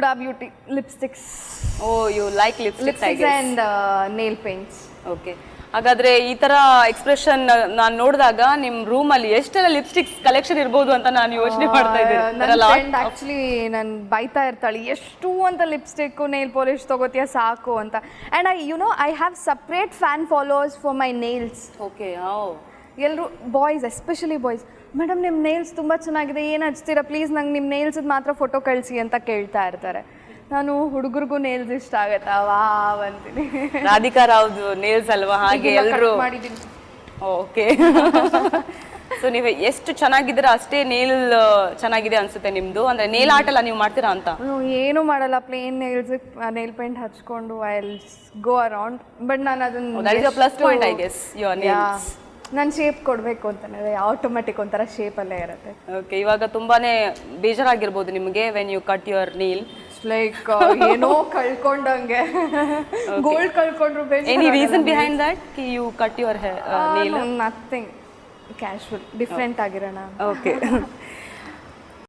Huda Beauty lipsticks. Oh, you like lipsticks, I guess. And nail paints. Okay. ಹಾಗಾದ್ರೆ ಈ ತರ expression ನಾನು ನೋಡಿದಾಗ ನಿಮ್ ರೂಮ್ ಅಲ್ಲಿ ಎಷ್ಟೆಲ್ಲ ಲಿಪ್ಸ್ಟಿಕ್ಸ್ ಕಲೆಕ್ಷನ್ ಇರಬಹುದು ಅಂತ ನಾನು ಯೋಚನೆ ಮಾಡ್ತಾ ಇದ್ದೀನಿ. ಆಕ್ಚುಲಿ ನಾನು ಬೈತಾ ಇರ್ತಾಳೆ ಎಷ್ಟು ಅಂತ ಲಿಪ್ಸ್ಟಿಕ್ ನೇಲ್ ಪಾಲಿಶ್ ತಗೋತೀಯ ಸಾಕು ಅಂತ. And I have separate fan followers for my nails. Okay. ಎಲ್ಲರೂ ಬಾಯ್ಸ್, ಎಸ್ಪೆಷಲಿ ಬಾಯ್ಸ್, ಮೇಡಮ್ ನಿಮ್ಮ ನೇಲ್ಸ್ ತುಂಬ ಚೆನ್ನಾಗಿದೆ, ಏನು ಹಚ್ತೀರಾ ಪ್ಲೀಸ್, ನಂಗೆ ನಿಮ್ಮ ನೇಲ್ಸದ್ದು ಮಾತ್ರ ಫೋಟೋ ಕಳಿಸಿ ಅಂತ ಕೇಳ್ತಾ ಇರ್ತಾರೆ. ನಾನು ಹುಡುಗರಿಗೂ ನೇಲ್ಸ್ ಇಷ್ಟ ಆಗತ್ತಾ ವಾವ್ ಅಂತೀನಿ. ರಾಧಿಕಾ ರಾವ್ದು ನೇಲ್ಸ್ ಅಲ್ವಾ, ಹಾಗೆ ಎಲ್ಲರೂ ಮಾಡಿದ್ದೀನಿ. ಓಕೆ. ಸೊ ನೀವು ಎಷ್ಟು ಚೆನ್ನಾಗಿದ್ದೀರ ಅಷ್ಟೇ ನೇಲ್ ಚೆನ್ನಾಗಿದೆ ಅನ್ಸುತ್ತೆ ನಿಮ್ದು. ಅಂದ್ರೆ ನೇಲ್ ಆರ್ಟ್ ಎಲ್ಲ ನೀವು ಮಾಡ್ತೀರಾ ಅಂತ? ಏನು ಮಾಡಲ್ಲ, ಪ್ಲೇನ್ ನೇಲ್ಸ್ ನೇಲ್ ಪೇಂಟ್ ಹಚ್ಕೊಂಡು I will go around. But ನಾನು ಅದನ್ನ that is a plus point I guess your nails. ನಾನು ಶೇಪ್ ಕೊಡಬೇಕು ಅಂತಾನೆ ಆಟೋಮೆಟಿಕ್ ಒಂಥರ ಶೇಪಲ್ಲೇ ಇರುತ್ತೆ. ಓಕೆ. ಇವಾಗ ತುಂಬಾನೇ ಬೇಜಾರಾಗಿರ್ಬೋದು ನಿಮಗೆ when you cut your nail. Like ಏನೋ ಕಳ್ಕೊಂಡಂಗೆ, ಗೋಲ್ಡ್ ಕಳ್ಕೊಂಡ್ರು ಬೇಜಾರು. ಎನಿ ರೀಸನ್ ಬಿಹೈಂಡ್ ದಟ್ ಕಿ you cut your nail? Nothing, casual, different ಆಗಿರೋಣ. ಓಕೆ.